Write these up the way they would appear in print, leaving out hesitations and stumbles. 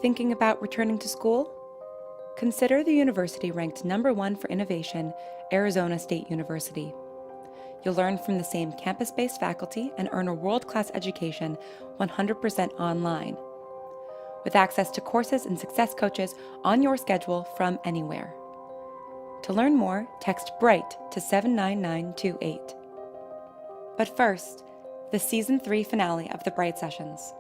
Thinking about returning to school? Consider the university ranked #1 for innovation, Arizona State University. You'll learn from the same campus-based faculty and earn a world-class education 100% online, with access to courses and success coaches on your schedule from anywhere. To learn more, text BRIGHT to 79928. But first, the Season 3 finale of the Bright Sessions.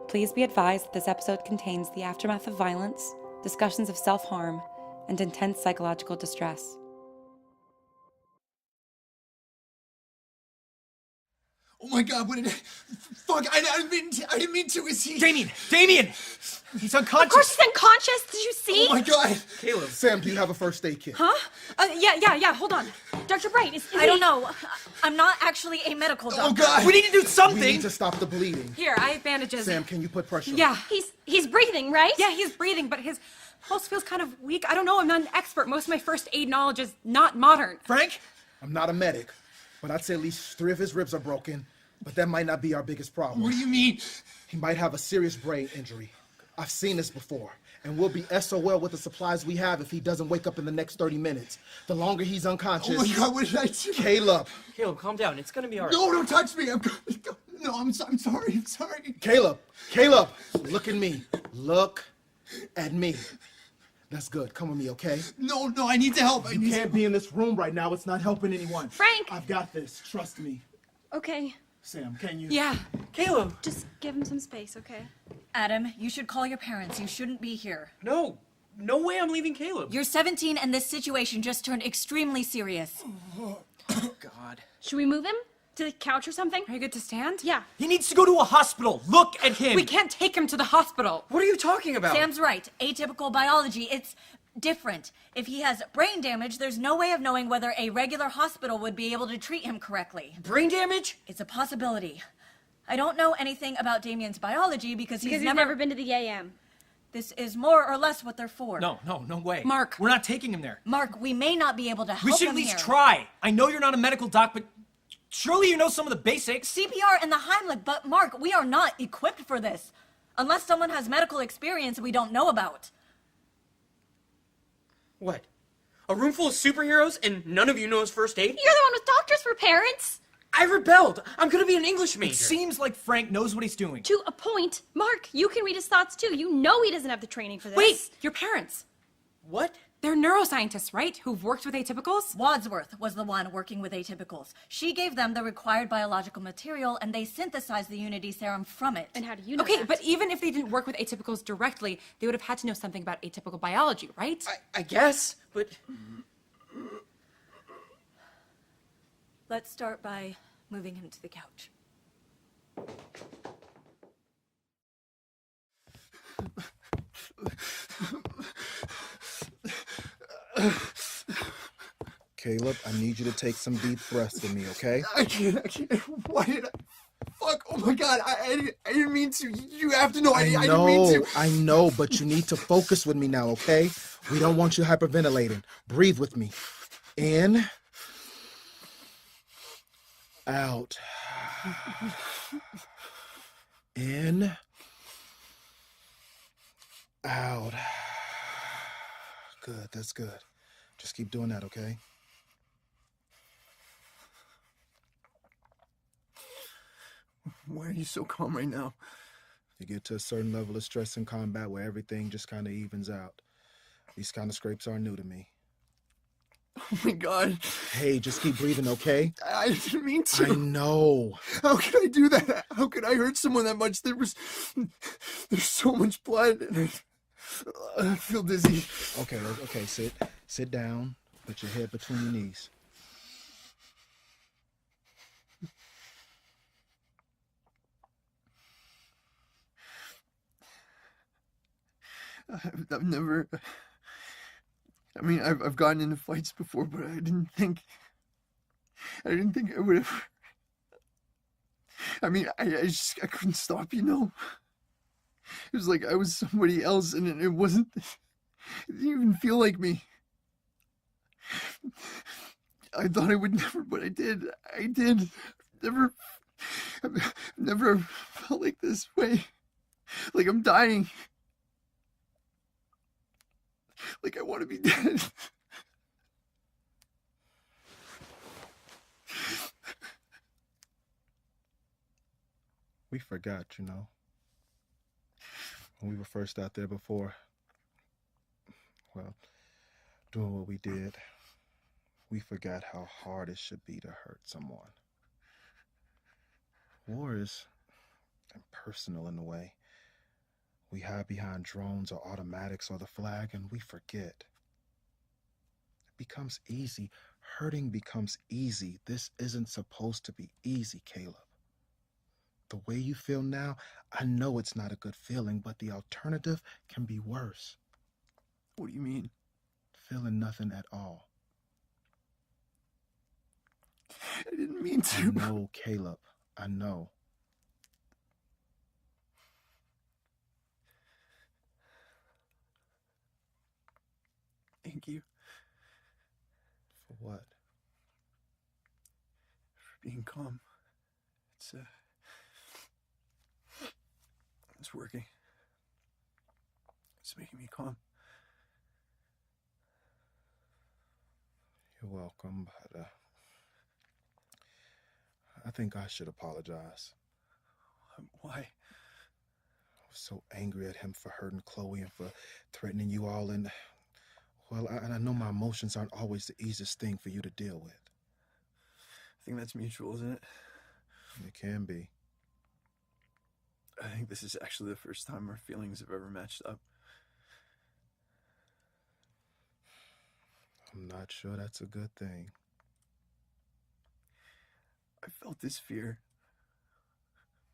Please be advised that this episode contains the aftermath of violence, discussions of self-harm, and intense psychological distress. Oh my God, what did I... Fuck, I didn't mean to, is he... Damien! He's unconscious! Of course he's unconscious, did you see? Oh my God! Caleb. Sam, do you have a first aid kit? Huh? Yeah, hold on. Dr. Bright, is I don't know. I'm not actually a medical doctor. Oh God! We need to do something! We need to stop the bleeding. Here, I have bandages. Sam, can you put pressure on? Yeah. He's breathing, right? Yeah, he's breathing, but his pulse feels kind of weak. I don't know, I'm not an expert. Most of my first aid knowledge is not modern. Frank? I'm not a medic, but I'd say at least 3 of his ribs are broken, but that might not be our biggest problem. What do you mean? He might have a serious brain injury. I've seen this before, and we'll be SOL with the supplies we have if he doesn't wake up in the next 30 minutes. The longer he's unconscious... Oh my God, what did I do? Caleb! Caleb, calm down. It's gonna be alright. No, don't touch me! I'm sorry. Caleb! Look at me. Look at me. That's good. Come with me, okay? No, I need to help. You can't be in this room right now. It's not helping anyone. Frank! I've got this. Trust me. Okay, Sam, can you? Yeah. Caleb! just give him some space, okay? Adam, you should call your parents. You shouldn't be here. No way I'm leaving Caleb. You're 17 and this situation just turned extremely serious. God. Should we move him? To the couch or something? Are you good to stand? Yeah. He needs to go to a hospital. Look at him. We can't take him to the hospital. What are you talking about? Sam's right. Atypical biology, it's different. If he has brain damage, there's no way of knowing whether a regular hospital would be able to treat him correctly. Brain damage? It's a possibility. I don't know anything about Damien's biology because he's never been to the AM. This is more or less what they're for. No way. Mark. We're not taking him there. Mark, we may not be able to help We should him at least here. try. I know you're not a medical doc, but surely you know some of the basics. CPR and the Heimlich, but Mark, we are not equipped for this. Unless someone has medical experience we don't know about. What? A room full of superheroes and none of you knows first aid? You're the one with doctors for parents! I rebelled! I'm gonna be an English major! It seems like Frank knows what he's doing. To a point. Mark, you can read his thoughts too. You know he doesn't have the training for this. Wait, your parents. What? They're neuroscientists, right? Who've worked with atypicals? Wadsworth was the one working with atypicals. She gave them the required biological material and they synthesized the Unity serum from it. And how do you know Okay, that? but even if they didn't work with atypicals directly, they would have had to know something about atypical biology, right? I guess, but... Let's start by moving him to the couch. Caleb, I need you to take some deep breaths with me, okay? I can't. Why did I... Fuck, oh my God, I didn't mean to. You have to know, I didn't mean to. I know, but you need to focus with me now, okay? We don't want you hyperventilating. Breathe with me. In. Out. In. Out. Good, that's good. Just keep doing that, okay? Why are you so calm right now? You get to a certain level of stress in combat where everything just kind of evens out. These kind of scrapes are new to me. Oh my God. Hey, just keep breathing, okay? I didn't mean to. I know. How could I do that? How could I hurt someone that much? There's so much blood. And I feel dizzy. Okay, sit down. Put your head between your knees. I've never... I mean, I've gotten into fights before, but I didn't think I would have... I mean, I couldn't stop, you know? It was like I was somebody else, and it wasn't... It didn't even feel like me. I thought I would never, but I did. I've never felt like this way. Like I'm dying. Like I want to be dead. We forgot, you know. When we were first out there before, well, doing what we did, we forgot how hard it should be to hurt someone. War is impersonal in a way. We hide behind drones or automatics or the flag, and we forget. It becomes easy. Hurting becomes easy. This isn't supposed to be easy, Caleb. The way you feel now, I know it's not a good feeling, but the alternative can be worse. What do you mean? Feeling nothing at all. I didn't mean I to. know, Caleb. I know. Thank you For what? for being calm. It's working. It's making me calm. You're welcome, but I think I should apologize. Why? I was so angry at him for hurting Chloe and for threatening you all, and well, I know my emotions aren't always the easiest thing for you to deal with. I think that's mutual, isn't it? It can be. I think this is actually the first time our feelings have ever matched up. I'm not sure that's a good thing. I felt this fear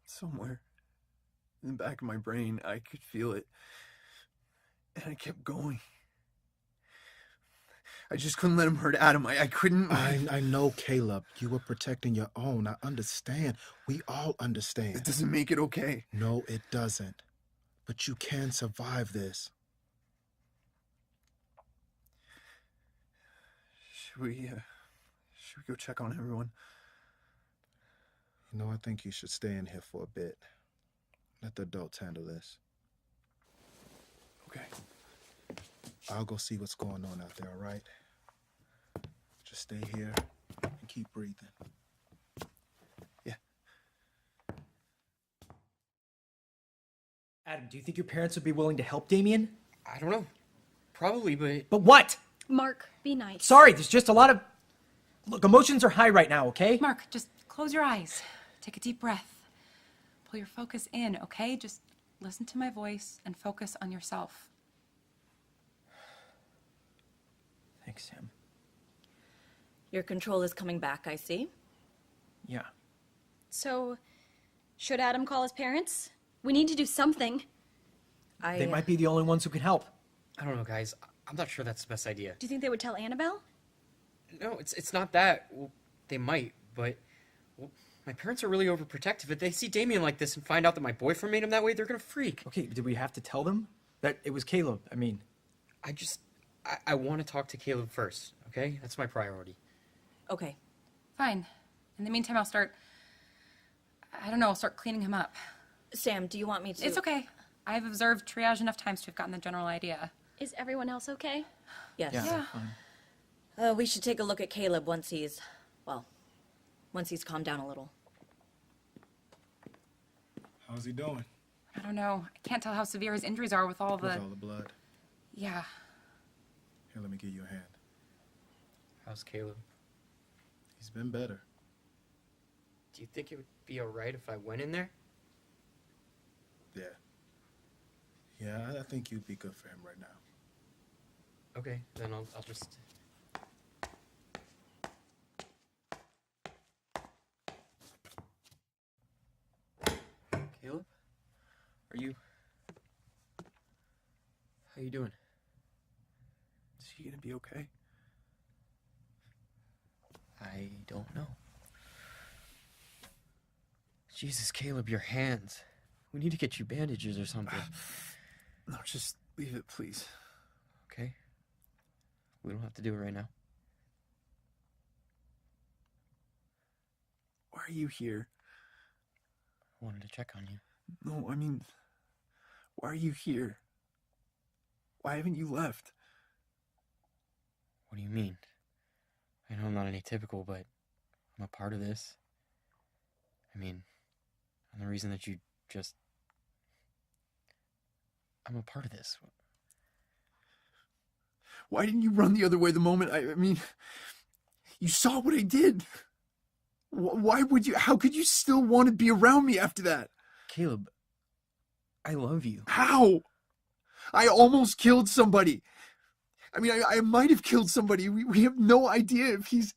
somewhere in the back of my brain. I could feel it, and I kept going. I just couldn't let him hurt Adam. I couldn't. I know, Caleb. You were protecting your own. I understand. We all understand. It doesn't make it okay. No, it doesn't. But you can survive this. Should we go check on everyone? You know, I think you should stay in here for a bit. Let the adults handle this. Okay. I'll go see what's going on out there, all right? Just stay here and keep breathing. Yeah. Adam, do you think your parents would be willing to help Damien? I don't know. Probably, but But what? Mark, be nice. Sorry, there's just a lot of... Look, emotions are high right now, okay? Mark, just close your eyes. Take a deep breath. Pull your focus in, okay? Just listen to my voice and focus on yourself. Thanks, Sam. Your control is coming back, I see. Yeah. So, should Adam call his parents? We need to do something. They might be the only ones who can help. I don't know, guys. I'm not sure that's the best idea. Do you think they would tell Annabelle? No, it's not that. Well, they might, but well, my parents are really overprotective. If they see Damien like this and find out that my boyfriend made him that way, they're gonna freak. Okay, did we have to tell them? That it was Caleb, I mean. I want to talk to Caleb first, okay? That's my priority. Okay. Fine. In the meantime, I'll start cleaning him up. Sam, do you want me to? It's okay. I've observed triage enough times to have gotten the general idea. Is everyone else okay? Yes. Yeah. We should take a look at Caleb once he's calmed down a little. How's he doing? I don't know. I can't tell how severe his injuries are with all the... With all the blood. Yeah. Here, let me give you a hand. How's Caleb? He's been better. Do you think it would be alright if I went in there? Yeah. Yeah, I think you'd be good for him right now. Okay, then I'll just... Caleb? Are you... How you doing? Is he gonna be okay? I don't know. Jesus, Caleb, your hands. We need to get you bandages or something. No, just leave it, please. Okay? We don't have to do it right now. Why are you here? I wanted to check on you. No, I mean, why are you here? Why haven't you left? What do you mean? I know I'm not an atypical, but I'm a part of this. I mean, I'm the reason that you just... I'm a part of this. Why didn't you run the other way the moment I mean, you saw what I did. Why would you, how could you still want to be around me after that? Caleb, I love you. How? I almost killed somebody. I mean, I might have killed somebody. We have no idea if he's...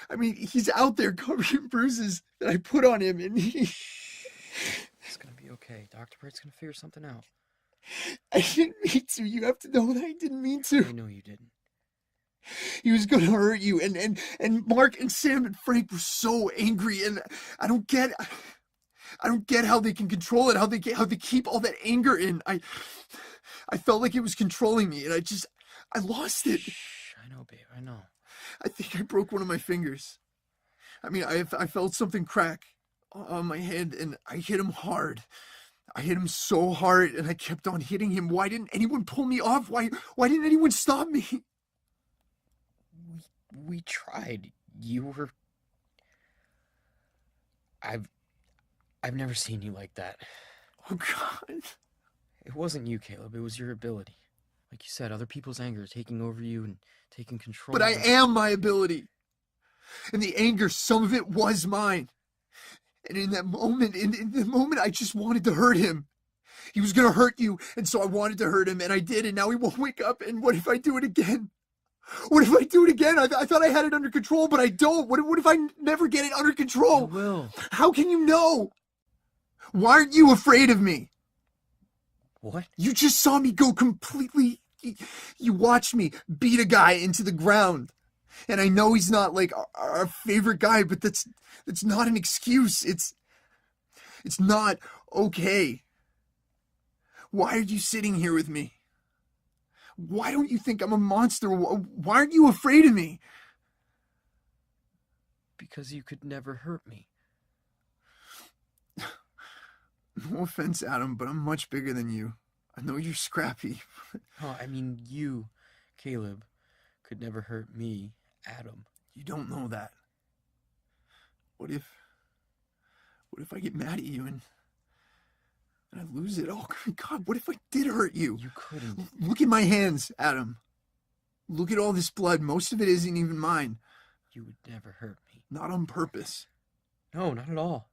I mean, he's out there covered in bruises that I put on him, and he... It's gonna be okay. Dr. Bright's gonna figure something out. I didn't mean to. You have to know that I didn't mean to. I know you didn't. He was gonna hurt you, and Mark and Sam and Frank were so angry, and I don't get how they can control it, how they keep all that anger in. I felt like it was controlling me, and I lost it. Shh, I know, babe, I know. I think I broke one of my fingers. I mean, I felt something crack on my hand, and I hit him hard. I hit him so hard, and I kept on hitting him. Why didn't anyone pull me off? Why didn't anyone stop me? We tried. You were... I've never seen you like that. Oh, God. It wasn't you, Caleb. It was your ability. Like you said, other people's anger taking over you and taking control. But I am my ability. And the anger, some of it was mine. And in that moment, in the moment, I just wanted to hurt him. He was going to hurt you, and so I wanted to hurt him, and I did, and now he won't wake up, and what if I do it again? What if I do it again? I thought I had it under control, but I don't. What if I never get it under control? You will. How can you know? Why aren't you afraid of me? What? You just saw me go completely... You watched me beat a guy into the ground. And I know he's not like our favorite guy, but that's not an excuse. It's not okay. Why are you sitting here with me? Why don't you think I'm a monster? Why aren't you afraid of me? Because you could never hurt me. No offense, Adam, but I'm much bigger than you. I know you're scrappy. Oh, I mean, you, Caleb, could never hurt me, Adam. You don't know that. What if I get mad at you and I lose it? Oh, God, what if I did hurt you? You couldn't. Look at my hands, Adam. Look at all this blood. Most of it isn't even mine. You would never hurt me. Not on purpose. No, not at all.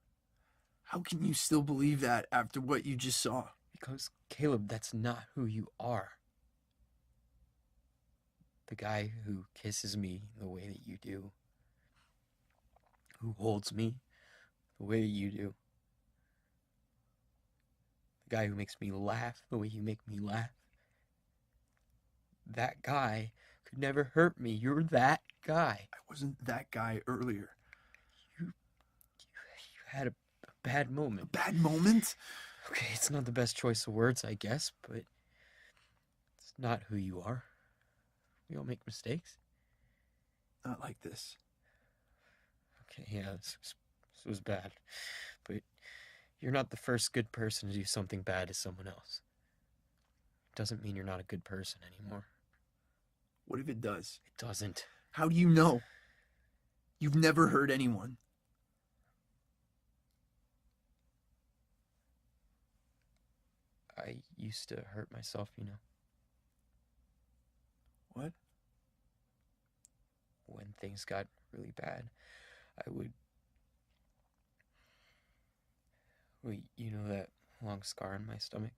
How can you still believe that after what you just saw? Because, Caleb, that's not who you are. The guy who kisses me the way that you do. Who holds me the way that you do. The guy who makes me laugh the way you make me laugh. That guy could never hurt me. You're that guy. I wasn't that guy earlier. You had a bad A moment. bad moment? Okay, it's not the best choice of words, I guess, but it's not who you are. We all make mistakes. Not like this. Okay, yeah, this was bad. But you're not the first good person to do something bad to someone else. It doesn't mean you're not a good person anymore. What if it does? It doesn't. How do you know? You've never hurt anyone. I used to hurt myself, you know. What? When things got really bad, I would... Wait, you know that long scar on my stomach?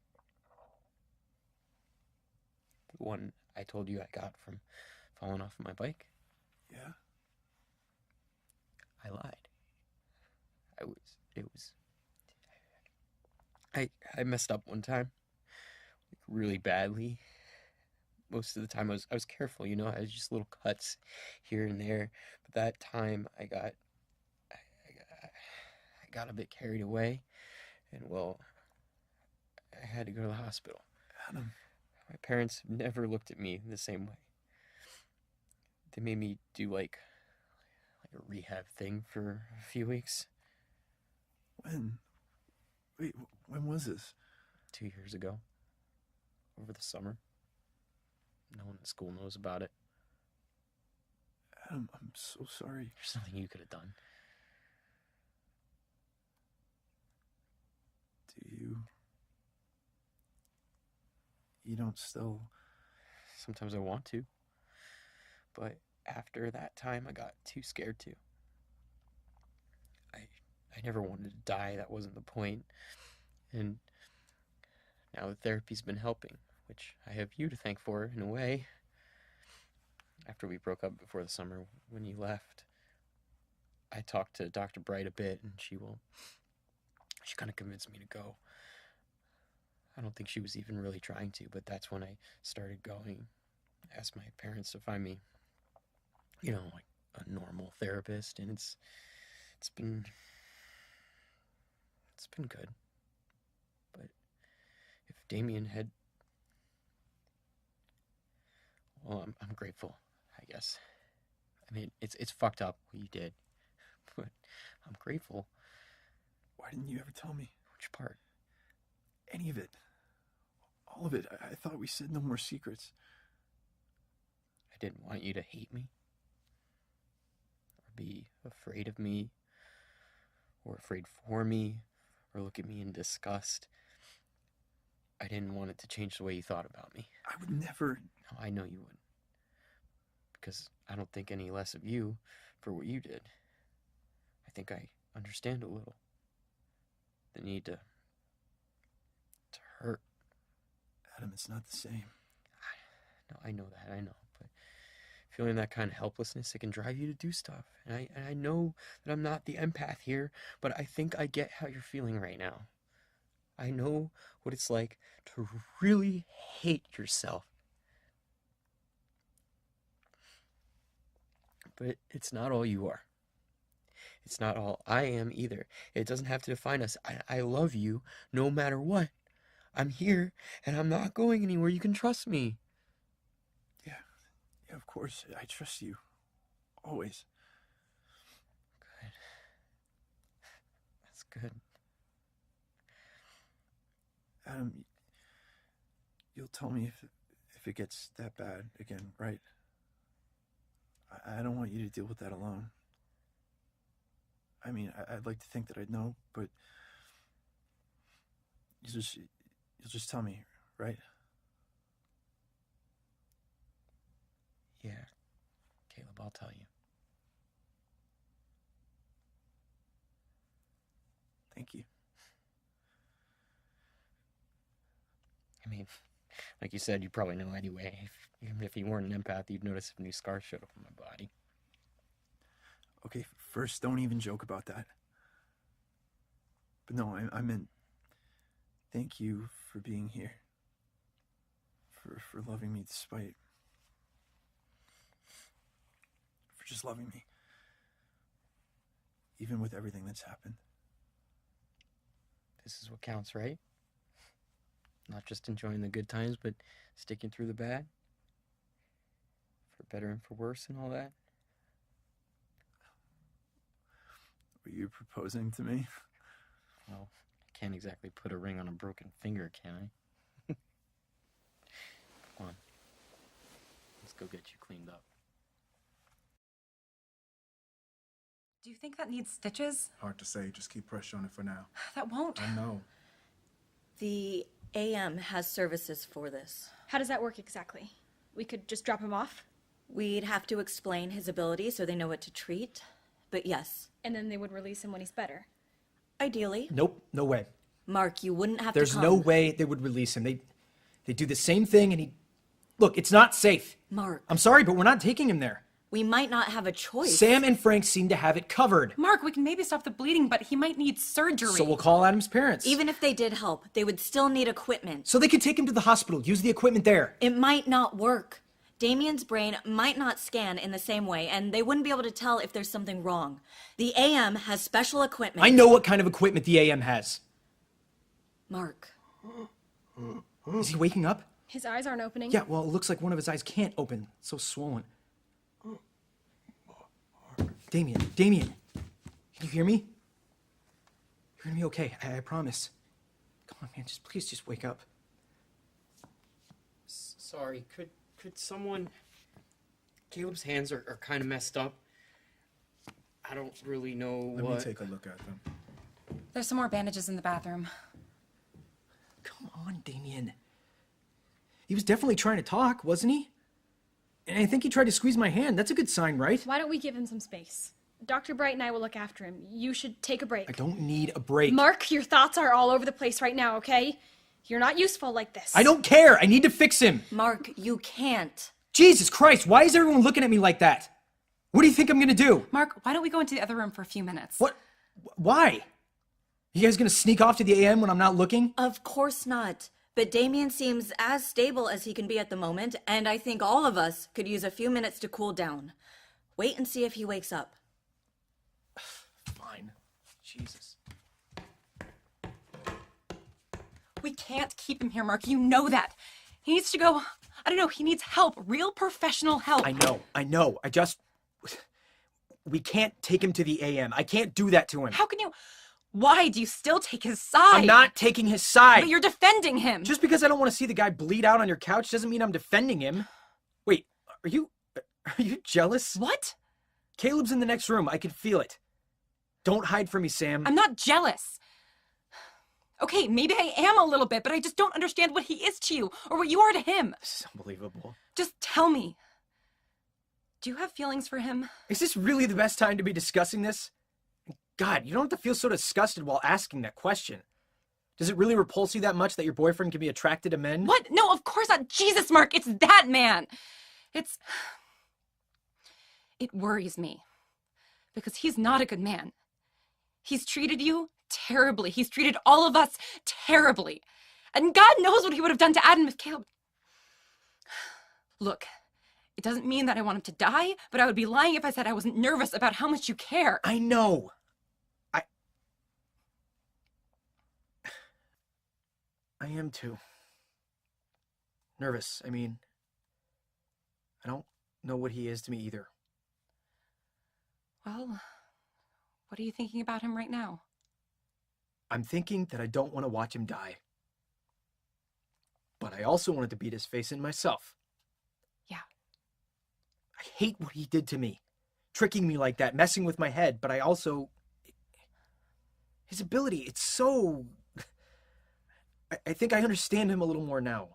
The one I told you I got from falling off of my bike? Yeah? I lied. I messed up one time. Like, really badly. Most of the time I was careful, you know, I was just little cuts here and there. But that time I got a bit carried away, and well, I had to go to the hospital. Adam. My parents never looked at me the same way. They made me do like a rehab thing for a few weeks. When? Wait, when was this? 2 years ago. Over the summer. No one in school knows about it. Adam, I'm so sorry. There's nothing you could have done. Do you? You don't still... Sometimes I want to. But after that time, I got too scared to. I never wanted to die. That wasn't the point. And now the therapy's been helping, which I have you to thank for in a way. After we broke up before the summer, when you left, I talked to Dr. Bright a bit, and she kind of convinced me to go. I don't think she was even really trying to, but that's when I started going. I asked my parents to find me, like a normal therapist, and it's been good. But if Damien had, well, I'm grateful, I guess. I mean, it's fucked up what you did, but I'm grateful. Why didn't you ever tell me? Which part? Any of it. All of it. I thought we said no more secrets. I didn't want you to hate me, or be afraid of me, or afraid for me, or look at me in disgust. I didn't want it to change the way you thought about me. I would never... No, I know you wouldn't. Because I don't think any less of you for what you did. I think I understand a little. The need to hurt. Adam, it's not the same. No, I know that, I know. But feeling that kind of helplessness, it can drive you to do stuff. And I know that I'm not the empath here, but I think I get how you're feeling right now. I know what it's like to really hate yourself. But it's not all you are. It's not all I am either. It doesn't have to define us. I love you no matter what. I'm here, and I'm not going anywhere. You can trust me. Yeah, of course. I trust you. Always. Good. That's good. Adam, you'll tell me if it gets that bad again, right? I don't want you to deal with that alone. I mean, I'd like to think that I'd know, but you'll just tell me, right? Yeah, Caleb, I'll tell you. Thank you. I mean, like you said, you probably know anyway. Even if you weren't an empath, you'd notice if new scars showed up on my body. Okay, first, don't even joke about that. But no, I meant thank you for being here. For loving me despite... For just loving me. Even with everything that's happened. This is what counts, right? Not just enjoying the good times, but sticking through the bad. For better and for worse and all that. Were you proposing to me? Well, I can't exactly put a ring on a broken finger, can I? Come on. Let's go get you cleaned up. Do you think that needs stitches? Hard to say. Just keep pressure on it for now. That won't. I know. The AM has services for this. How does that work exactly? We could just drop him off, We'd have to explain his ability so they know what to treat. But yes, and then they would release him when he's better. ideally. Nope, no way. Mark, you wouldn't have There's to come. no way they would release him. They do the same thing and he... Look, it's not safe. Mark, I'm sorry, but we're not taking him there. we might not have a choice. Sam and Frank seem to have it covered. Mark, we can maybe stop the bleeding, but he might need surgery. So we'll call Adam's parents. Even if they did help, they would still need equipment. So they could take him to the hospital, use the equipment there. It might not work. Damien's brain might not scan in the same way, and they wouldn't be able to tell if there's something wrong. The AM has special equipment. I know what kind of equipment the AM has. Mark, Is he waking up? His eyes aren't opening. Yeah, well, it looks like one of his eyes can't open. It's so swollen. Damien, can you hear me? You're gonna be okay, I promise. Come on, man, please just wake up. Sorry, could someone... Caleb's hands are kind of messed up. I don't really know Let what... me take a look at them. There's some more bandages in the bathroom. Come on, Damien. He was definitely trying to talk, wasn't he? And I think he tried to squeeze my hand. That's a good sign, right? Why don't we give him some space? Dr. Bright and I will look after him. You should take a break. I don't need a break. Mark, your thoughts are all over the place right now, okay? You're not useful like this. I don't care. I need to fix him. Mark, you can't. Jesus Christ, why is everyone looking at me like that? What do you think I'm gonna do? Mark, why don't we go into the other room for a few minutes? What? Why? You guys gonna sneak off to the AM when I'm not looking? Of course not. But Damien seems as stable as he can be at the moment, and I think all of us could use a few minutes to cool down. Wait and see if he wakes up. Fine. Jesus. We can't keep him here, Mark. You know that. He needs to go. I don't know. He needs help. Real professional help. I know. We can't take him to the AM. I can't do that to him. How can you? Why do you still take his side? I'm not taking his side. But you're defending him. Just because I don't want to see the guy bleed out on your couch doesn't mean I'm defending him. Wait, are you jealous? What? Caleb's in the next room. I can feel it. Don't hide from me, Sam. I'm not jealous. Okay, maybe I am a little bit, but I just don't understand what he is to you or what you are to him. This is unbelievable. Just tell me. Do you have feelings for him? Is this really the best time to be discussing this? God, you don't have to feel so disgusted while asking that question. Does it really repulse you that much that your boyfriend can be attracted to men? What? No, of course not. Jesus, Mark, it's that man. It worries me because he's not a good man. He's treated you terribly. He's treated all of us terribly. And God knows what he would have done to Adam if Caleb... Look, it doesn't mean that I want him to die, but I would be lying if I said I wasn't nervous about how much you care. I know. I am too. Nervous. I mean, I don't know what he is to me either. Well, what are you thinking about him right now? I'm thinking that I don't want to watch him die. But I also wanted to beat his face in myself. Yeah. I hate what he did to me. Tricking me like that, messing with my head, but I also... His ability, it's so... I think I understand him a little more now.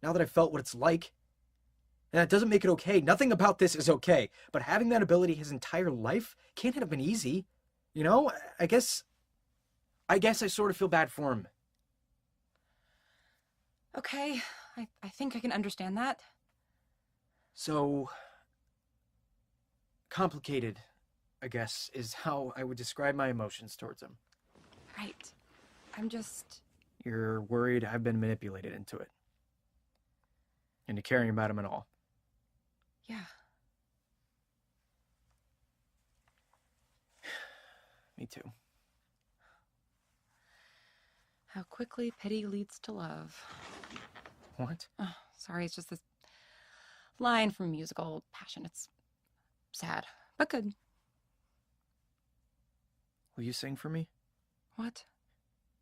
Now that I've felt what it's like. And that doesn't make it okay. Nothing about this is okay. But having that ability his entire life can't have been easy. You know, I guess I sort of feel bad for him. Okay, I think I can understand that. So... complicated, I guess, is how I would describe my emotions towards him. Right. I'm just... You're worried I've been manipulated into it. Into caring about him at all. Yeah. Me too. How quickly pity leads to love. What? Oh, sorry, it's just this line from musical Passion. It's sad, but good. Will you sing for me? What?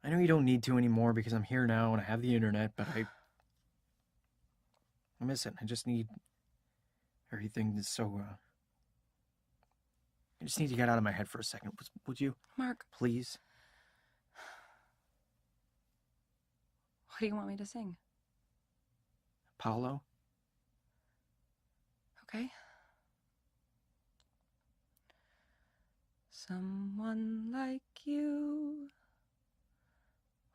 I know you don't need to anymore because I'm here now and I have the internet, but I miss it. I just need everything that's so, I just need to get out of my head for a second. Would you? Mark. Please? What do you want me to sing? Paolo? Okay. Someone like you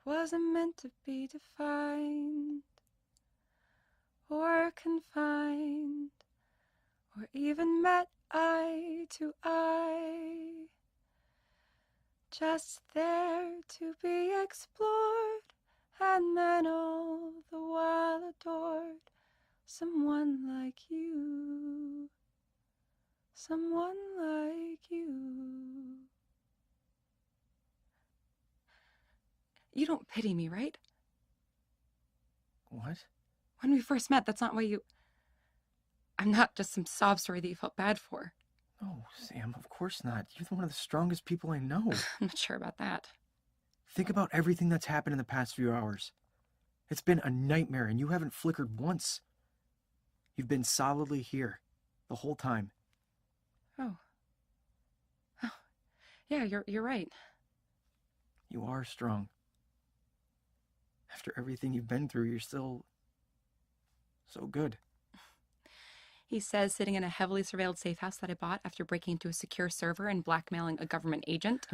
wasn't meant to be defined or confined or even met eye to eye, just there to be explored and then all the while adored. Someone like you, someone like you. You don't pity me, right? What? When we first met, that's not why you... I'm not just some sob story that you felt bad for. No, Sam, of course not. You're one of the strongest people I know. I'm not sure about that. Think about everything that's happened in the past few hours. It's been a nightmare, and you haven't flickered once. You've been solidly here, The whole time. Oh. Oh. Yeah, you're right. You are strong. After everything you've been through, you're still so good. He says, sitting in a heavily surveilled safe house that I bought after breaking into a secure server and blackmailing a government agent.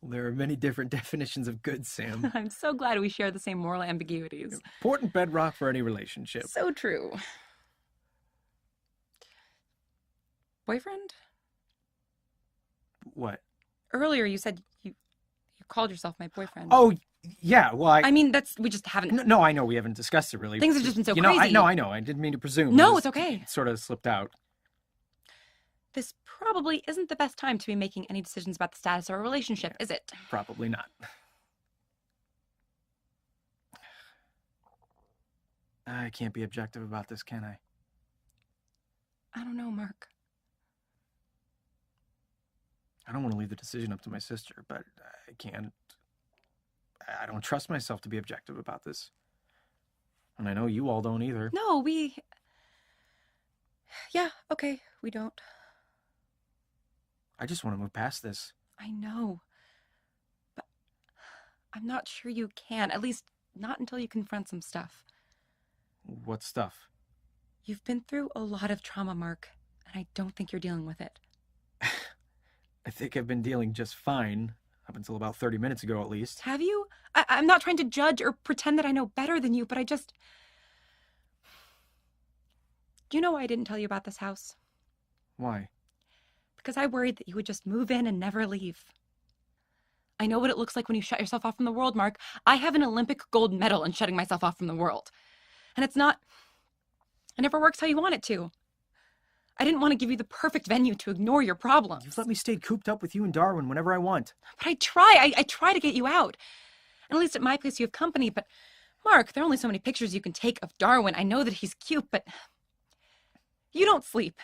Well, there are many different definitions of good, Sam. I'm so glad we share the same moral ambiguities. Important bedrock for any relationship. So true. Boyfriend? What? Earlier you said you called yourself my boyfriend. Oh, yeah, well, I mean, we just haven't... No, I know, we haven't discussed it really. Things have just been so you know, crazy. I know, I didn't mean to presume. No, it's okay. It sort of slipped out. This probably isn't the best time to be making any decisions about the status of our relationship, is it? Probably not. I can't be objective about this, can I? I don't know, Mark. I don't want to leave the decision up to my sister, but I can't. I don't trust myself to be objective about this. And I know you all don't either. No, Yeah, okay, we don't. I just want to move past this. I know. But I'm not sure you can, at least not until you confront some stuff. What stuff? You've been through a lot of trauma, Mark, and I don't think you're dealing with it. I think I've been dealing just fine, up until about 30 minutes ago at least. Have you? I'm not trying to judge or pretend that I know better than you, but Do you know why I didn't tell you about this house? Why? Because I worried that you would just move in and never leave. I know what it looks like when you shut yourself off from the world, Mark. I have an Olympic gold medal in shutting myself off from the world. And it never works how you want it to. I didn't want to give you the perfect venue to ignore your problems. You've let me stay cooped up with you and Darwin whenever I want. But I try. I try to get you out. And at least at my place you have company, but Mark, there are only so many pictures you can take of Darwin. I know that he's cute, but you don't sleep.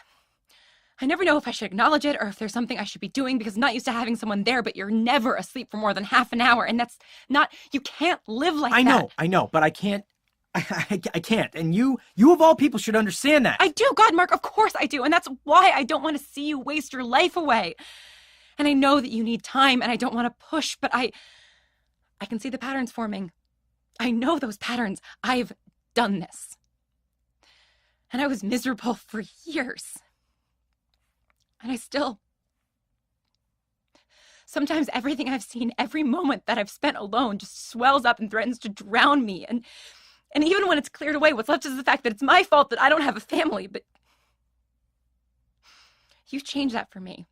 I never know if I should acknowledge it or if there's something I should be doing because I'm not used to having someone there, but you're never asleep for more than half an hour. And that's not, you can't live like that. I know, but I can't. I can't. And you of all people should understand that. I do, God, Mark, of course I do. And that's why I don't want to see you waste your life away. And I know that you need time and I don't want to push, but I can see the patterns forming. I know those patterns. I've done this. And I was miserable for years. And I still... Sometimes everything I've seen, every moment that I've spent alone just swells up and threatens to drown me. And even when it's cleared away, what's left is the fact that it's my fault that I don't have a family, but you've changed that for me.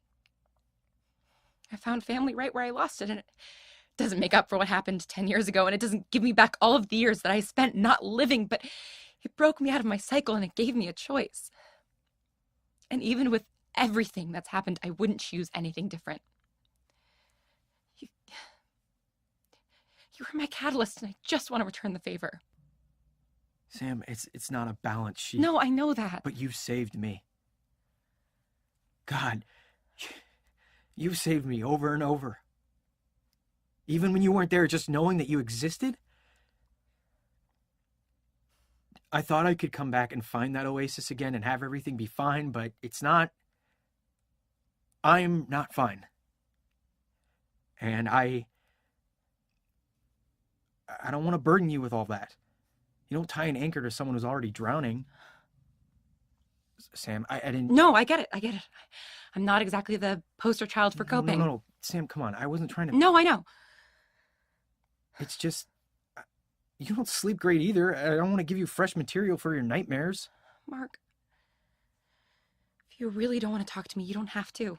I found family right where I lost it, and it doesn't make up for what happened 10 years ago, and it doesn't give me back all of the years that I spent not living, but it broke me out of my cycle, and it gave me a choice. And even with everything that's happened, I wouldn't choose anything different. You were my catalyst, and I just want to return the favor. Sam, it's not a balance sheet. No, I know that. But you've saved me. God, you've saved me over and over. Even when you weren't there, just knowing that you existed. I thought I could come back and find that oasis again and have everything be fine, but it's not. I'm not fine. And I don't want to burden you with all that. You don't tie an anchor to someone who's already drowning. Sam, I didn't... No, I get it. I'm not exactly the poster child for coping. No. Sam, come on. I wasn't trying to... No, I know. It's just... You don't sleep great either. I don't want to give you fresh material for your nightmares. Mark, if you really don't want to talk to me, you don't have to.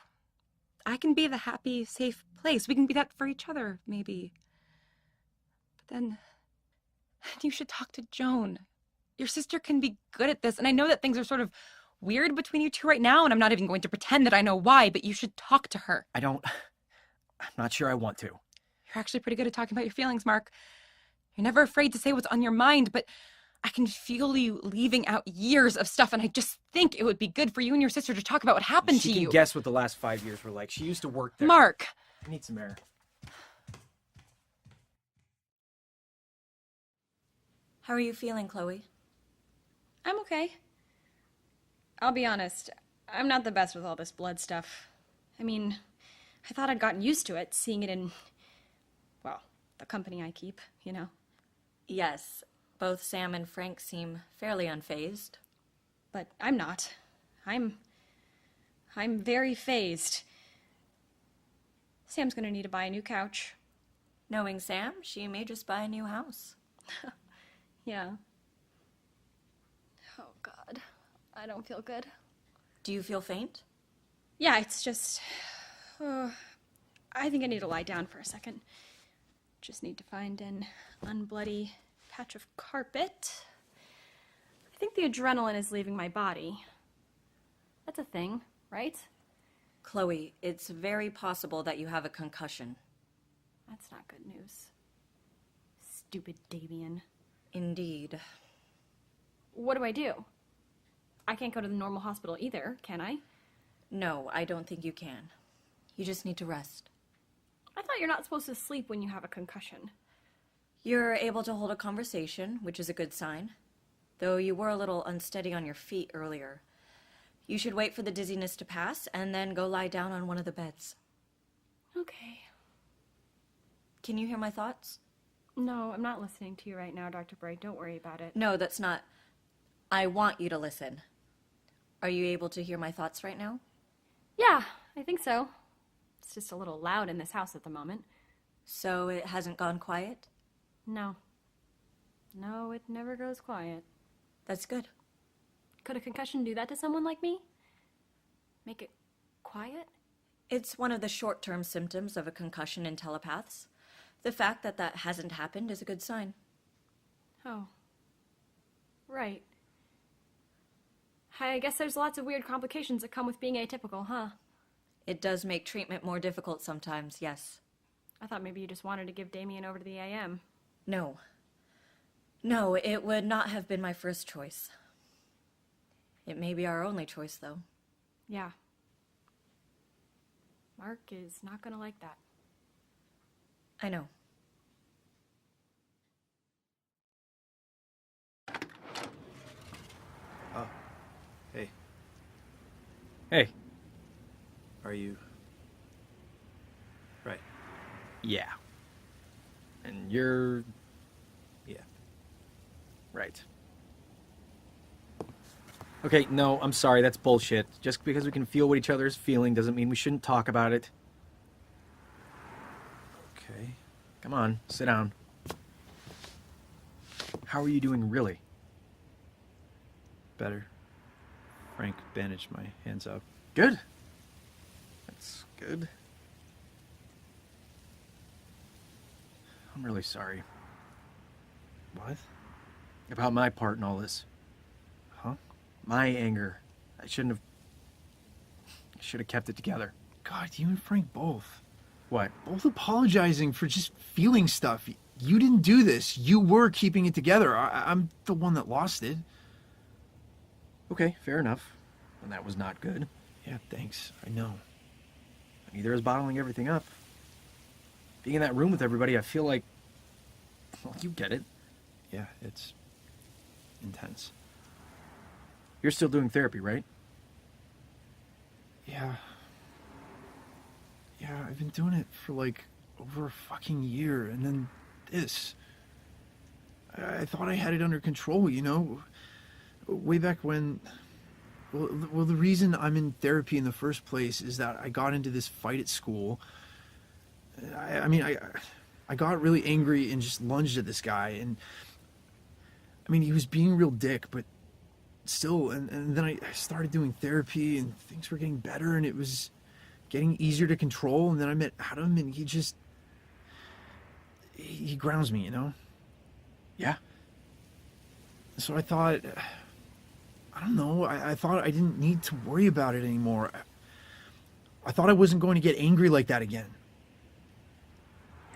I can be the happy, safe place. We can be that for each other, maybe. But then... You should talk to Joan. Your sister can be good at this, and I know that things are sort of weird between you two right now, and I'm not even going to pretend that I know why, but you should talk to her. I'm not sure I want to. You're actually pretty good at talking about your feelings, Mark. You're never afraid to say what's on your mind, but I can feel you leaving out years of stuff, and I just think it would be good for you and your sister to talk about what happened to you. She can guess what the last 5 years were like. She used to work there. Mark! I need some air. How are you feeling, Chloe? I'm okay. I'll be honest, I'm not the best with all this blood stuff. I mean, I thought I'd gotten used to it, seeing it in, well, the company I keep, you know. Yes, both Sam and Frank seem fairly unfazed. But I'm not. I'm very phased. Sam's gonna need to buy a new couch. Knowing Sam, she may just buy a new house. Yeah. Oh, God. I don't feel good. Do you feel faint? Yeah, it's just... I think I need to lie down for a second. Just need to find an unbloody patch of carpet. I think the adrenaline is leaving my body. That's a thing, right? Chloe, it's very possible that you have a concussion. That's not good news. Stupid Damien. Indeed. What do I do? I can't go to the normal hospital either, can I? No, I don't think you can. You just need to rest. I thought you're not supposed to sleep when you have a concussion. You're able to hold a conversation, which is a good sign. Though you were a little unsteady on your feet earlier. You should wait for the dizziness to pass and then go lie down on one of the beds. Okay. Can you hear my thoughts? No, I'm not listening to you right now, Dr. Bright. Don't worry about it. No, that's not. I want you to listen. Are you able to hear my thoughts right now? Yeah, I think so. It's just a little loud in this house at the moment. So it hasn't gone quiet? No. No, it never goes quiet. That's good. Could a concussion do that to someone like me? Make it quiet? It's one of the short-term symptoms of a concussion in telepaths. The fact that that hasn't happened is a good sign. Oh. Right. I guess there's lots of weird complications that come with being atypical, huh? It does make treatment more difficult sometimes, yes. I thought maybe you just wanted to give Damien over to the AM. No. No, it would not have been my first choice. It may be our only choice, though. Yeah. Mark is not gonna like that. I know. Oh. Hey. Hey. Are you... Right. Yeah. And you're... Yeah. right. Okay, no, I'm sorry, that's bullshit. Just because we can feel what each other is feeling doesn't mean we shouldn't talk about it. Okay. Come on, sit down. How are you doing, really? Better. Frank bandaged my hands up. Good. That's good. I'm really sorry. What? About my part in all this. Huh? My anger. I should have kept it together. God, you and Frank both. What? Both apologizing for just feeling stuff. You didn't do this. You were keeping it together. I'm the one that lost it. Okay, fair enough. And that was not good. Yeah, thanks. I know. Neither is bottling everything up. Being in that room with everybody, I feel like... Well, you get it. Yeah, it's intense. You're still doing therapy, right? Yeah. Yeah, I've been doing it for like over a fucking year, and then this. I thought I had it under control, you know? Way back when... Well, the reason I'm in therapy in the first place is that I got into this fight at school. I got really angry and just lunged at this guy, and... I mean, he was being a real dick, but still, and then I started doing therapy, and things were getting better, and it was getting easier to control, and then I met Adam, and he grounds me, you know? Yeah. So I thought, I don't know, I thought I didn't need to worry about it anymore. I thought I wasn't going to get angry like that again.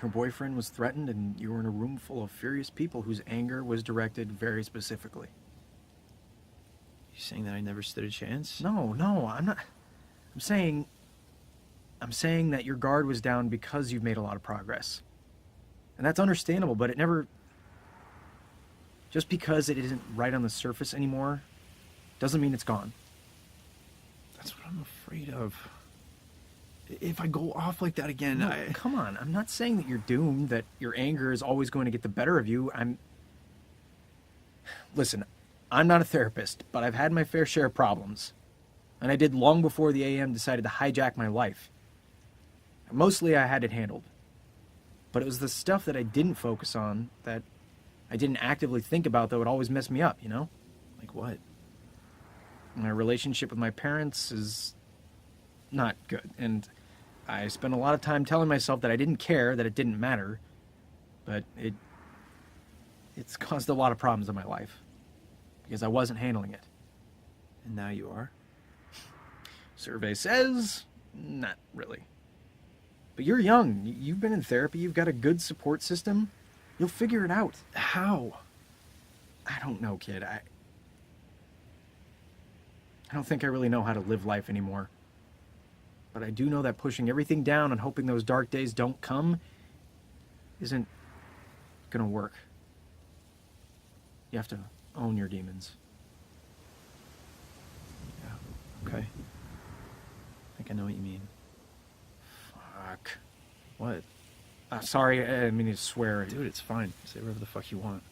Your boyfriend was threatened and you were in a room full of furious people whose anger was directed very specifically. You saying that I never stood a chance? No, I'm not. I'm saying that your guard was down because you've made a lot of progress. And that's understandable, but it never... Just because it isn't right on the surface anymore doesn't mean it's gone. That's what I'm afraid of. If I go off like that again, No, come on. I'm not saying that you're doomed, that your anger is always going to get the better of you. Listen, I'm not a therapist, but I've had my fair share of problems. And I did long before the AM decided to hijack my life. Mostly I had it handled. But it was the stuff that I didn't focus on, that I didn't actively think about, that would always mess me up, you know? Like what? My relationship with my parents is not good, and I spent a lot of time telling myself that I didn't care, that it didn't matter, but it's caused a lot of problems in my life because I wasn't handling it. And now you are? Survey says not really. But you're young. You've been in therapy. You've got a good support system. You'll figure it out. How? I don't know, kid. I don't think I really know how to live life anymore. But I do know that pushing everything down and hoping those dark days don't come isn't gonna work. You have to own your demons. Yeah, okay. I think I know what you mean. Fuck. What? Sorry, I didn't mean to swear. Dude, it's fine. Say whatever the fuck you want.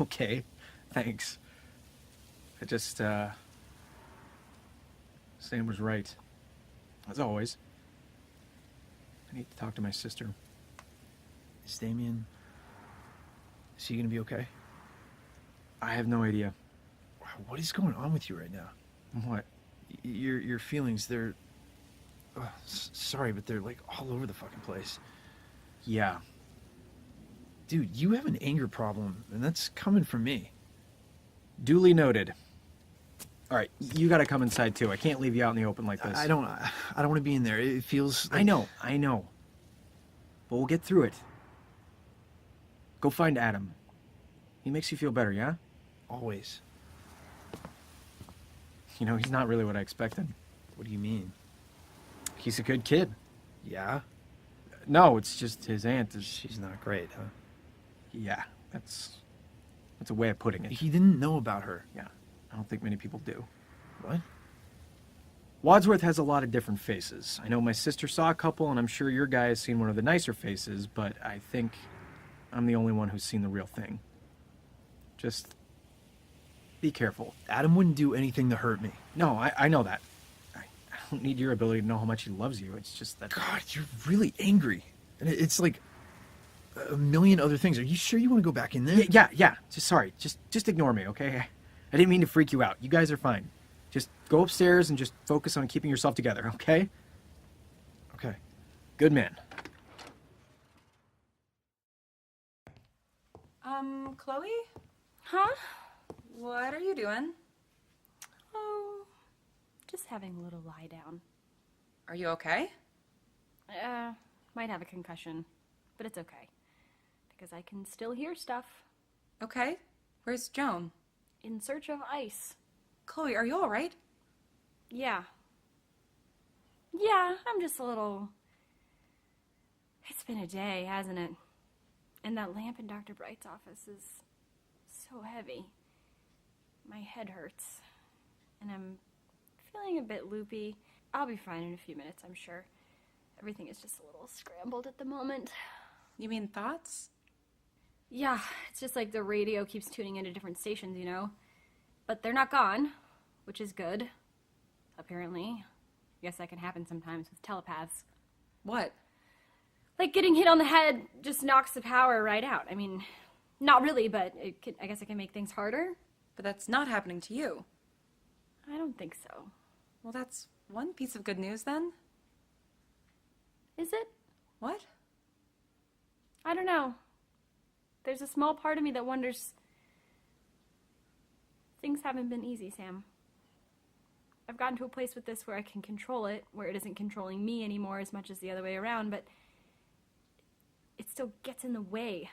Okay, thanks. I just, Sam was right. As always. I need to talk to my sister. Is Damien... Is he gonna be okay? I have no idea. Wow, what is going on with you right now? What? Your feelings, they're... sorry, but they're like all over the fucking place. Yeah. Dude, you have an anger problem, and that's coming from me. Duly noted. All right, you gotta come inside too. I can't leave you out in the open like this. I don't want to be in there. It feels like... I know. But we'll get through it. Go find Adam. He makes you feel better, yeah? Always. You know, he's not really what I expected. What do you mean? He's a good kid. Yeah? No, it's just his aunt is... She's not great, huh? Yeah, that's a way of putting it. He didn't know about her. Yeah, I don't think many people do. What? Wadsworth has a lot of different faces. I know my sister saw a couple, and I'm sure your guy has seen one of the nicer faces, but I think I'm the only one who's seen the real thing. Just be careful. Adam wouldn't do anything to hurt me. No, I know that. I don't need your ability to know how much he loves you. It's just that... God, you're really angry. And it's like a million other things. Are you sure you want to go back in there? Yeah. Just ignore me, okay? I didn't mean to freak you out. You guys are fine. Just go upstairs and just focus on keeping yourself together, okay? Okay. Good man. Chloe? Huh? What are you doing? Oh, just having a little lie down. Are you okay? Might have a concussion, but it's okay. Because I can still hear stuff. Okay. Where's Joan? In search of ice. Chloe, are you alright? Yeah. Yeah, I'm just a little... It's been a day, hasn't it? And that lamp in Dr. Bright's office is so heavy. My head hurts. And I'm feeling a bit loopy. I'll be fine in a few minutes, I'm sure. Everything is just a little scrambled at the moment. You mean thoughts? Yeah, it's just like the radio keeps tuning into different stations, you know? But they're not gone, which is good. Apparently. I guess that can happen sometimes with telepaths. What? Like getting hit on the head just knocks the power right out. I mean, not really, but I guess it can make things harder. But that's not happening to you. I don't think so. Well, that's one piece of good news then. Is it? What? I don't know. There's a small part of me that wonders... Things haven't been easy, Sam. I've gotten to a place with this where I can control it, where it isn't controlling me anymore as much as the other way around, but it still gets in the way.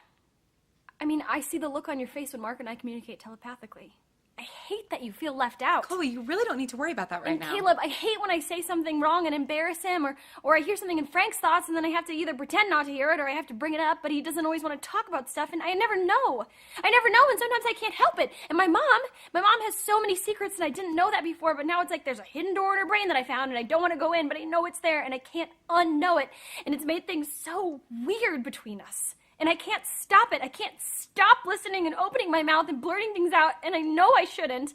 I mean, I see the look on your face when Mark and I communicate telepathically. I hate that you feel left out. Chloe, you really don't need to worry about that right And now. Caleb, I hate when I say something wrong and embarrass him, or I hear something in Frank's thoughts and then I have to either pretend not to hear it or I have to bring it up, but he doesn't always want to talk about stuff and I never know. I never know, and sometimes I can't help it. And my mom has so many secrets and I didn't know that before, but now it's like there's a hidden door in her brain that I found and I don't want to go in, but I know it's there and I can't unknow it. And it's made things so weird between us. And I can't stop it. I can't stop listening and opening my mouth and blurting things out, and I know I shouldn't.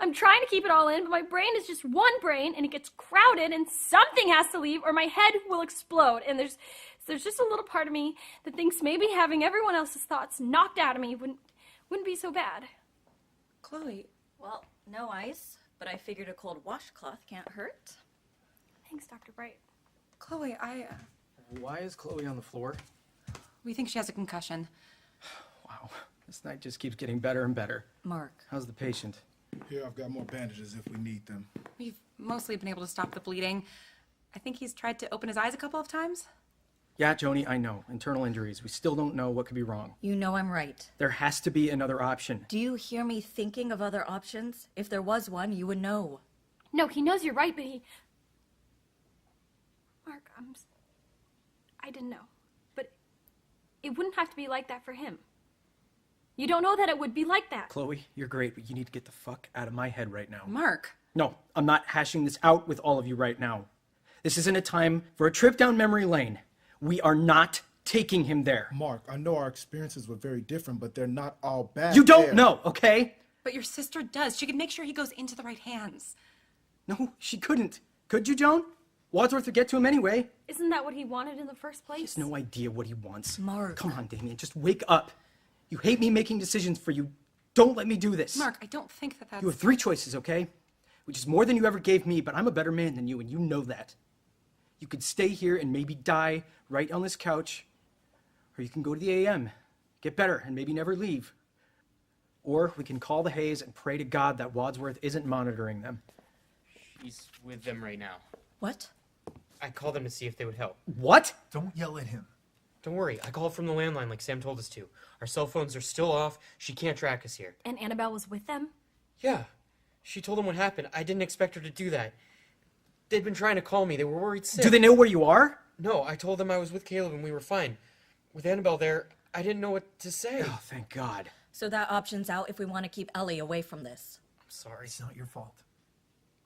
I'm trying to keep it all in, but my brain is just one brain, and it gets crowded, and something has to leave, or my head will explode. And there's just a little part of me that thinks maybe having everyone else's thoughts knocked out of me wouldn't be so bad. Chloe, Well, no ice, but I figured a cold washcloth can't hurt. Thanks, Dr. Bright. Chloe, Why is Chloe on the floor? we think she has a concussion. Wow, this night just keeps getting better and better. Mark. How's the patient? Here, I've got more bandages if we need them. We've mostly been able to stop the bleeding. I think he's tried to open his eyes a couple of times. Yeah, Joni, I know. Internal injuries. We still don't know what could be wrong. You know I'm right. There has to be another option. Do you hear me thinking of other options? If there was one, you would know. No, he knows you're right, but Mark, I didn't know. But it wouldn't have to be like that for him. You don't know that it would be like that. Chloe, you're great, but you need to get the fuck out of my head right now. Mark. No, I'm not hashing this out with all of you right now. This isn't a time for a trip down memory lane. We are not taking him there. Mark, I know our experiences were very different, but they're not all bad. You don't there. know, okay? But your sister does. She can make sure he goes into the right hands. No, she couldn't. Could you, Joan? Wadsworth would get to him anyway. Isn't that what he wanted in the first place? He has no idea what he wants. Mark. Come on, Damien, just wake up. You hate me making decisions for you. Don't let me do this. Mark, I don't think that's... You have 3 choices, okay? Which is more than you ever gave me, but I'm a better man than you, and you know that. You could stay here and maybe die right on this couch, or you can go to the AM, get better, and maybe never leave. Or we can call the Hayes and pray to God that Wadsworth isn't monitoring them. He's with them right now. What? I called them to see if they would help. What? Don't yell at him. Don't worry, I called from the landline like Sam told us to. Our cell phones are still off. She can't track us here. And Annabelle was with them? Yeah. She told them what happened. I didn't expect her to do that. They'd been trying to call me. They were worried sick. Do they know where you are? No, I told them I was with Caleb and we were fine. With Annabelle there, I didn't know what to say. Oh, thank God. So that option's out if we want to keep Ellie away from this. I'm sorry. It's not your fault.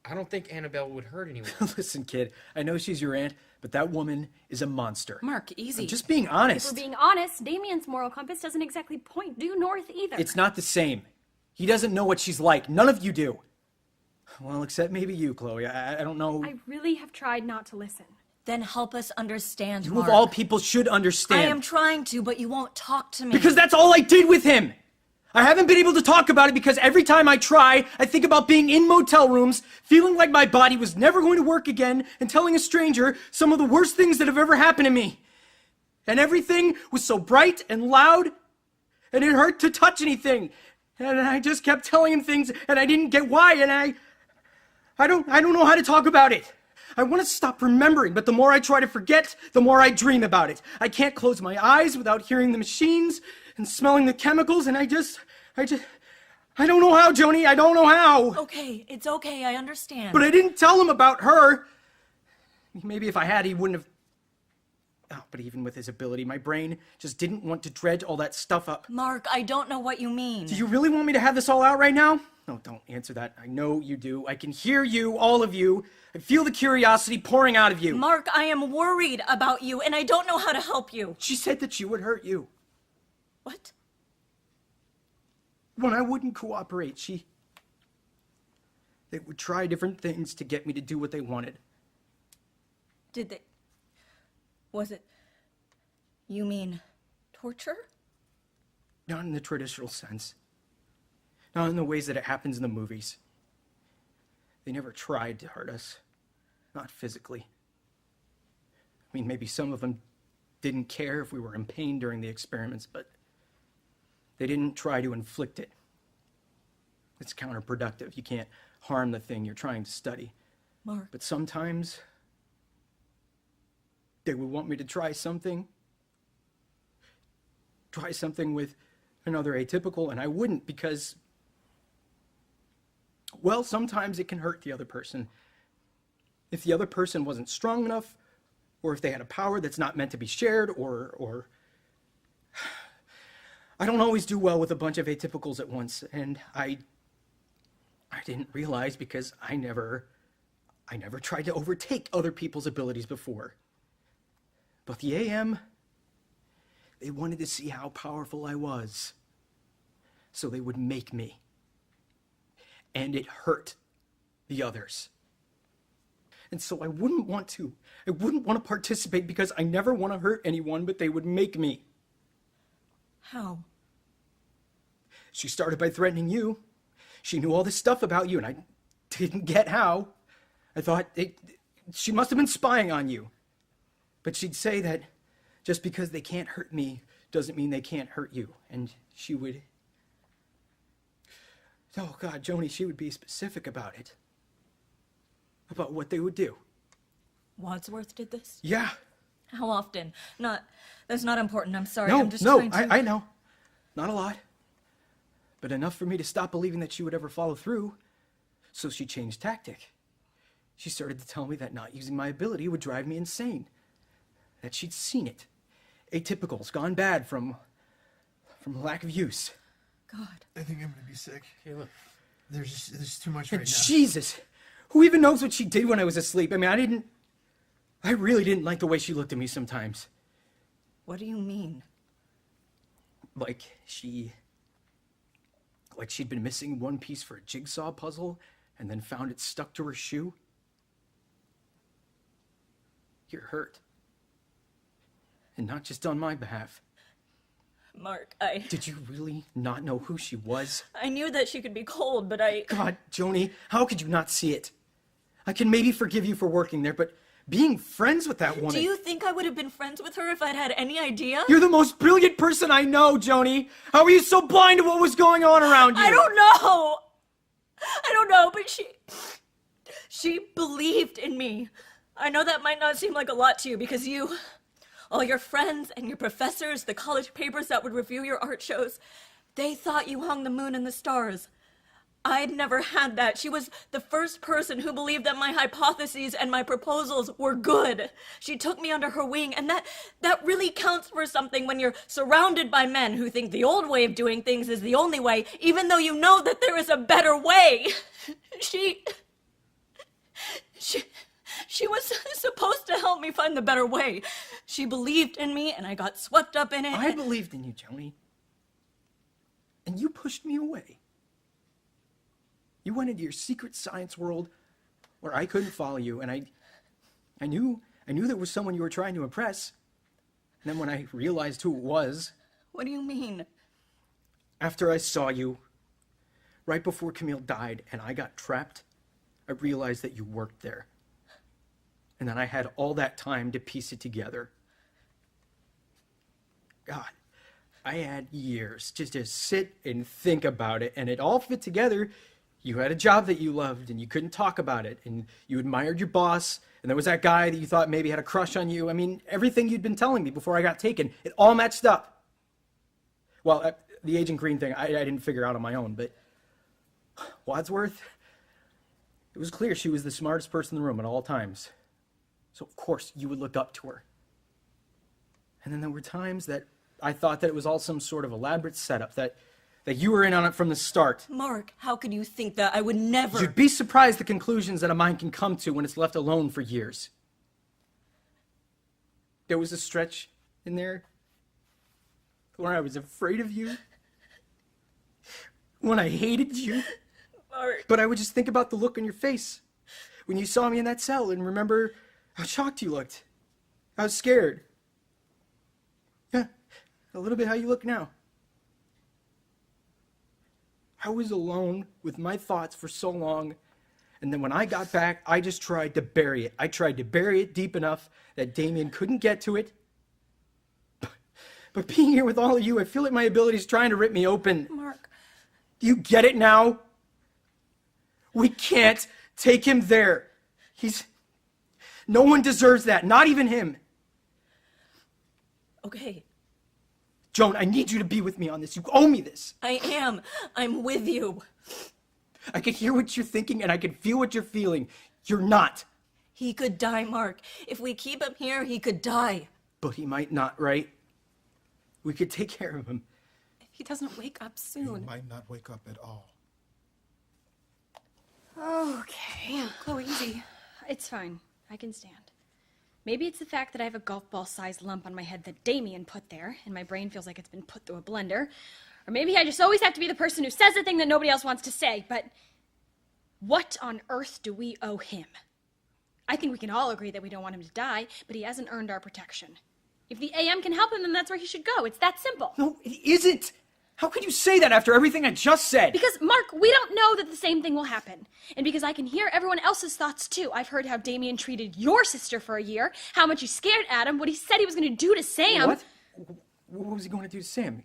I don't think Annabelle would hurt anyone. Listen, kid, I know she's your aunt, but that woman is a monster. Mark, easy. I'm just being If honest. we're being honest, Damien's moral compass doesn't exactly point due north either. It's not the same. He doesn't know what she's like. None of you do. Well, except maybe you, Chloe. I don't know. I really have tried not to listen. Then help us understand, You Mark. of all people should understand. I am trying to, but you won't talk to me. Because that's all I did with him. I haven't been able to talk about it because every time I try, I think about being in motel rooms, feeling like my body was never going to work again, and telling a stranger some of the worst things that have ever happened to me. And everything was so bright and loud, and it hurt to touch anything. And I just kept telling him things, and I didn't get why, and I don't know how to talk about it. I want to stop remembering, but the more I try to forget, the more I dream about it. I can't close my eyes without hearing the machines and smelling the chemicals, and I don't know how, Joni. I don't know how. Okay, it's okay, I understand. But I didn't tell him about her. Maybe if I had, he wouldn't have... Oh, but even with his ability, my brain just didn't want to dredge all that stuff up. Mark, I don't know what you mean. Do you really want me to have this all out right now? No, don't answer that. I know you do. I can hear you, all of you. I feel the curiosity pouring out of you. Mark, I am worried about you, and I don't know how to help you. She said that she would hurt you. What? When I wouldn't cooperate, they would try different things to get me to do what they wanted. Did they... Was it... You mean... torture? Not in the traditional sense. Not in the ways that it happens in the movies. They never tried to hurt us. Not physically. I mean, maybe some of them didn't care if we were in pain during the experiments, but they didn't try to inflict it. It's counterproductive. You can't harm the thing you're trying to study. Mark. But sometimes they would want me to try something with another atypical, and I wouldn't because Well, sometimes it can hurt the other person. If the other person wasn't strong enough, or if they had a power that's not meant to be shared, or... I don't always do well with a bunch of atypicals at once, and I didn't realize because I never tried to overtake other people's abilities before. But the AM, they wanted to see how powerful I was. So they would make me. And it hurt the others. And so I wouldn't want to participate because I never want to hurt anyone, but they would make me. How? She started by threatening you. She knew all this stuff about you, and I didn't get how. I thought she must have been spying on you. But she'd say that just because they can't hurt me doesn't mean they can't hurt you. And she would... Oh, God, Joni, she would be specific about it. About what they would do. Wadsworth did this? Yeah. How often? That's not important. I'm sorry. No, I'm just trying to... I know. Not a lot. But enough for me to stop believing that she would ever follow through. So she changed tactic. She started to tell me that not using my ability would drive me insane. That she'd seen it. Atypicals gone bad from lack of use. God. I think I'm gonna be sick. Caleb. There's too much And right now. Jesus! Who even knows what she did when I was asleep? I mean, I really didn't like the way she looked at me sometimes. What do you mean? Like she'd been missing one piece for a jigsaw puzzle and then found it stuck to her shoe. You're hurt. And not just on my behalf. Mark, Did you really not know who she was? I knew that she could be cold, but God, Joni, how could you not see it? I can maybe forgive you for working there, but being friends with that woman... Do you think I would have been friends with her if I'd had any idea? You're the most brilliant person I know, Joni! How are you so blind to what was going on around you? I don't know, but she believed in me. I know that might not seem like a lot to you because all your friends and your professors, the college papers that would review your art shows, they thought you hung the moon and the stars. I'd never had that. She was the first person who believed that my hypotheses and my proposals were good. She took me under her wing, and that really counts for something when you're surrounded by men who think the old way of doing things is the only way, even though you know that there is a better way. She was supposed to help me find the better way. She believed in me, and I got swept up in it. I believed in you, Joni. And you pushed me away. You went into your secret science world where I couldn't follow you, and I knew there was someone you were trying to impress. And then when I realized who it was... What do you mean? After I saw you, right before Camille died, and I got trapped, I realized that you worked there. And then I had all that time to piece it together. God, I had years just to sit and think about it, and it all fit together. You had a job that you loved, and you couldn't talk about it, and you admired your boss, and there was that guy that you thought maybe had a crush on you. I mean, everything you'd been telling me before I got taken, it all matched up. Well, the Agent Green thing, I didn't figure out on my own, but Wadsworth, it was clear she was the smartest person in the room at all times. So, of course, you would look up to her. And then there were times that I thought that it was all some sort of elaborate setup, that you were in on it from the start. Mark, how could you think that? I would never... You'd be surprised the conclusions that a mind can come to when it's left alone for years. There was a stretch in there where I was afraid of you, when I hated you. Mark. But I would just think about the look on your face when you saw me in that cell and remember how shocked you looked. I was scared. Yeah, a little bit how you look now. I was alone with my thoughts for so long, and then when I got back, I just tried to bury it. I tried to bury it deep enough that Damien couldn't get to it. But being here with all of you, I feel like my ability is trying to rip me open. Mark. Do you get it now? We can't take him there. No one deserves that, not even him. Okay. Joan, I need you to be with me on this. You owe me this. I am. I'm with you. I can hear what you're thinking and I can feel what you're feeling. You're not. He could die, Mark. If we keep him here, he could die. But he might not, right? We could take care of him. If he doesn't wake up He soon. might not wake up at all. Okay. Chloe, easy. It's fine. I can stand. Maybe it's the fact that I have a golf ball-sized lump on my head that Damien put there, and my brain feels like it's been put through a blender. Or maybe I just always have to be the person who says the thing that nobody else wants to say, but what on earth do we owe him? I think we can all agree that we don't want him to die, but he hasn't earned our protection. If the AM can help him, then that's where he should go. It's that simple. No, it isn't. How could you say that after everything I just said? Because, Mark, we don't know that the same thing will happen. And because I can hear everyone else's thoughts, too. I've heard how Damien treated your sister for a year, how much he scared Adam, what he said he was going to do to Sam. What? What was he going to do to Sam?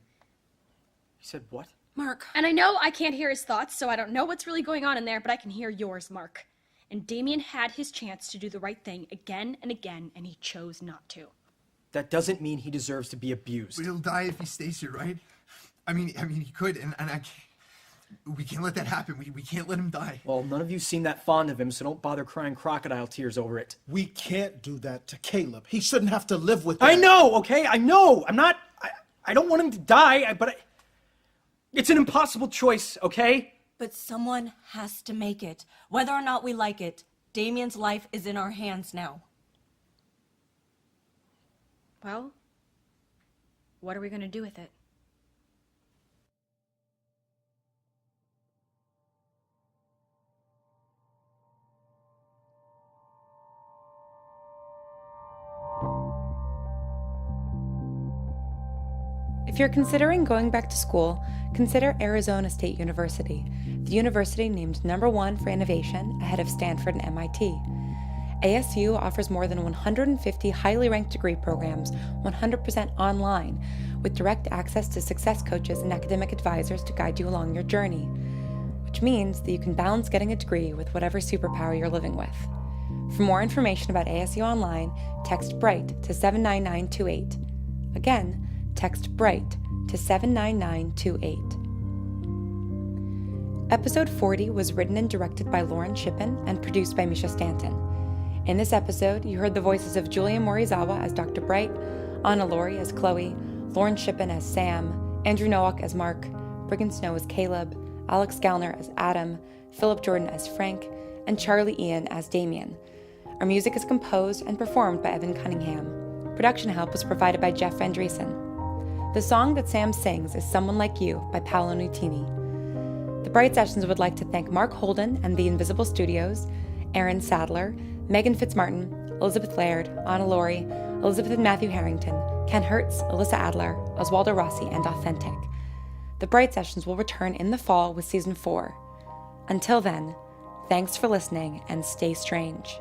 He said what? Mark. And I know I can't hear his thoughts, so I don't know what's really going on in there, but I can hear yours, Mark. And Damien had his chance to do the right thing again and again, and he chose not to. That doesn't mean he deserves to be abused. But he'll die if he stays here, right? I mean, he could, and I can't, we can't let that happen. We can't let him die. Well, none of you seem that fond of him, so don't bother crying crocodile tears over it. We can't do that to Caleb. He shouldn't have to live with that. I know, okay? I know. I don't want him to die, but it's an impossible choice, okay? But someone has to make it. Whether or not we like it, Damien's life is in our hands now. Well, what are we going to do with it? If you're considering going back to school, consider Arizona State University, the university named #1 for innovation ahead of Stanford and MIT. ASU offers more than 150 highly ranked degree programs 100% online, with direct access to success coaches and academic advisors to guide you along your journey, which means that you can balance getting a degree with whatever superpower you're living with. For more information about ASU Online, text BRIGHT to 79928. Again, text BRIGHT to 79928. Episode 40 was written and directed by Lauren Shippen and produced by Misha Stanton. In this episode, you heard the voices of Julia Morizawa as Dr. Bright, Anna Laurie as Chloe, Lauren Shippen as Sam, Andrew Nowak as Mark, Brigham Snow as Caleb, Alex Gallner as Adam, Philip Jordan as Frank, and Charlie Ian as Damien. Our music is composed and performed by Evan Cunningham. Production help was provided by Jeff Van Driesen. The song that Sam sings is Someone Like You by Paolo Nutini. The Bright Sessions would like to thank Mark Holden and the Invisible Studios, Aaron Sadler, Megan Fitzmartin, Elizabeth Laird, Anna Laurie, Elizabeth and Matthew Harrington, Ken Hertz, Alyssa Adler, Oswaldo Rossi, and Authentic. The Bright Sessions will return in the fall with Season 4. Until then, thanks for listening and stay strange.